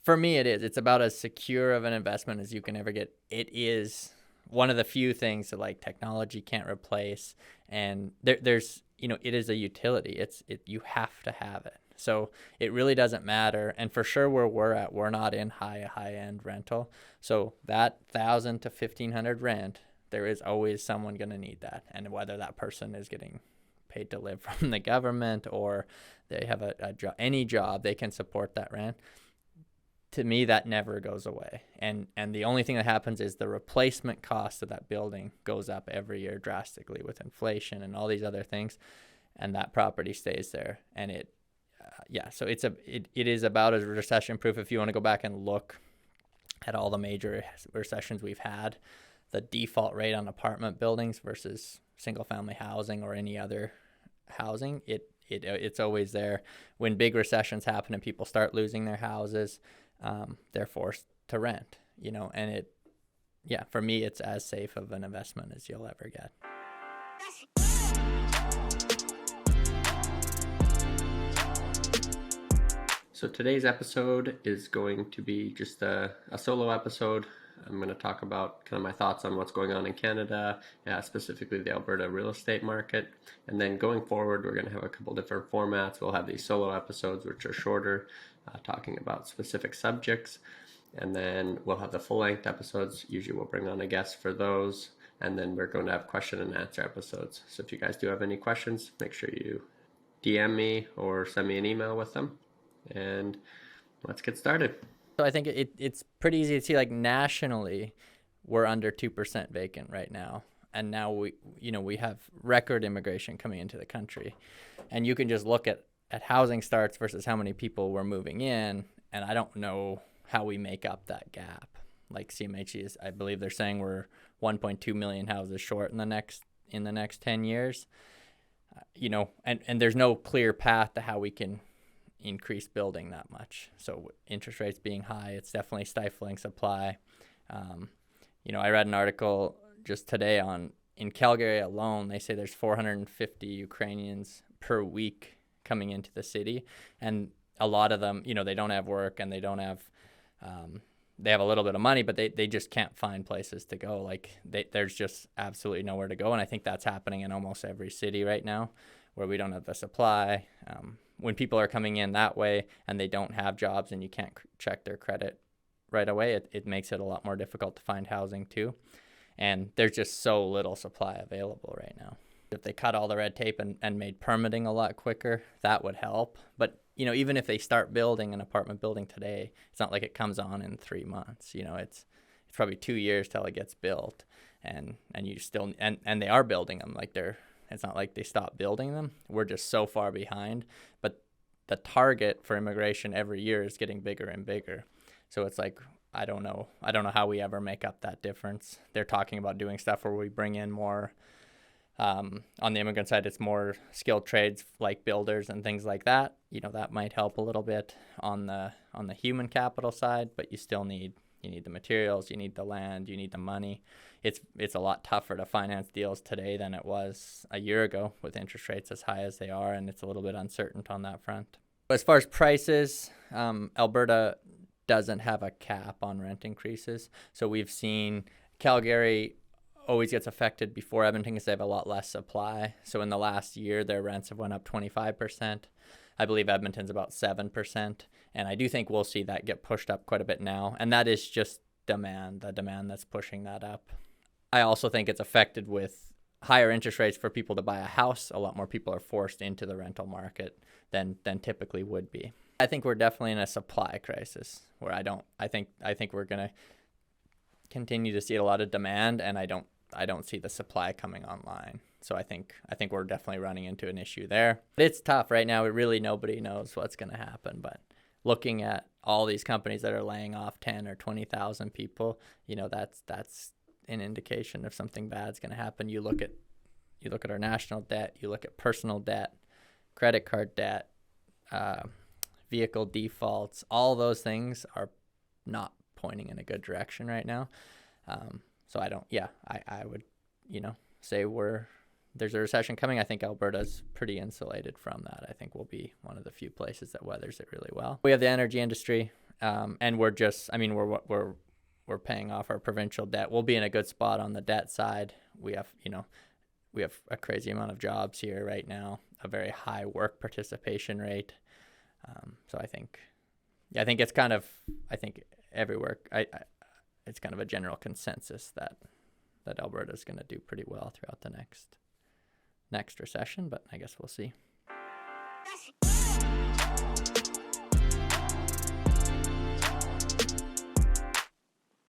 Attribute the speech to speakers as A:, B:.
A: For me, it is. It's about as secure of an investment as you can ever get. It is one of the few things that like technology can't replace, and there's it is a utility. You have to have it. So it really doesn't matter. And for sure, where we're at, we're not in high end rental. So that 1,000 to 1,500 rent, there is always someone going to need that, and whether that person is getting paid to live from the government or they have a job, any job, they can support that rent. To me, that never goes away. And the only thing that happens is the replacement cost of that building goes up every year drastically with inflation and all these other things, and that property stays there. And so it is about as recession proof. If you want to go back and look at all the major recessions we've had, the default rate on apartment buildings versus single family housing or any other housing, it's always there. When big recessions happen and people start losing their houses, they're forced to rent, and for me, it's as safe of an investment as you'll ever get.
B: So today's episode is going to be just a solo episode. I'm going to talk about kind of my thoughts on what's going on in Canada, specifically the Alberta real estate market. And then going forward, we're going to have a couple different formats. We'll have these solo episodes, which are shorter, talking about specific subjects. And then we'll have the full-length episodes. Usually we'll bring on a guest for those. And then we're going to have question and answer episodes. So if you guys do have any questions, make sure you DM me or send me an email with them. And let's get started.
A: So I think it's pretty easy to see, like, nationally, we're under 2% vacant right now. And now we have record immigration coming into the country. And you can just look at housing starts versus how many people were moving in. And I don't know how we make up that gap. Like CMHC is, I believe they're saying we're 1.2 million houses short in the next 10 years. And there's no clear path to how we can increase building that much. So interest rates being high, it's definitely stifling supply. I read an article just today in Calgary alone, they say there's 450 Ukrainians per week coming into the city, and a lot of them, they don't have work and they don't have they have a little bit of money, but they just can't find places to go. Like there's just absolutely nowhere to go. And I think that's happening in almost every city right now, where we don't have the supply. When people are coming in that way and they don't have jobs and you can't check their credit right away, it makes it a lot more difficult to find housing too. And there's just so little supply available right now. If they cut all the red tape and made permitting a lot quicker, that would help. But, even if they start building an apartment building today, it's not like it comes on in 3 months. It's probably 2 years till it gets built. And you still, and they are building them. It's not like they stopped building them. We're just so far behind. But the target for immigration every year is getting bigger and bigger. So it's like, I don't know how we ever make up that difference. They're talking about doing stuff where we bring in more, on the immigrant side, it's more skilled trades like builders and things like that. That might help a little bit on the human capital side, but you still need the materials, you need the land, you need the money. It's a lot tougher to finance deals today than it was a year ago with interest rates as high as they are, and it's a little bit uncertain on that front. As far as prices, Alberta doesn't have a cap on rent increases. So we've seen Calgary always gets affected before Edmonton because they have a lot less supply. So in the last year, their rents have went up 25%. I believe Edmonton's about 7%. And I do think we'll see that get pushed up quite a bit now. And that is just the demand that's pushing that up. I also think it's affected with higher interest rates for people to buy a house. A lot more people are forced into the rental market than typically would be. I think we're definitely in a supply crisis where I think we're going to continue to see a lot of demand, and I don't see the supply coming online. So I think we're definitely running into an issue there. But it's tough right now. Really nobody knows what's going to happen, but looking at all these companies that are laying off 10 or 20,000 people, that's an indication of something bad's going to happen. You look at our national debt, you look at personal debt, credit card debt, vehicle defaults, all those things are not pointing in a good direction right now. So I would, say there's a recession coming. I think Alberta's pretty insulated from that. I think we'll be one of the few places that weathers it really well. We have the energy industry, And we're just, I mean, we're paying off our provincial debt. We'll be in a good spot on the debt side. We have, we have a crazy amount of jobs here right now, a very high work participation rate. So I think it's kind of, I think everywhere, it's kind of a general consensus that Alberta is going to do pretty well throughout the next recession, but I guess we'll see.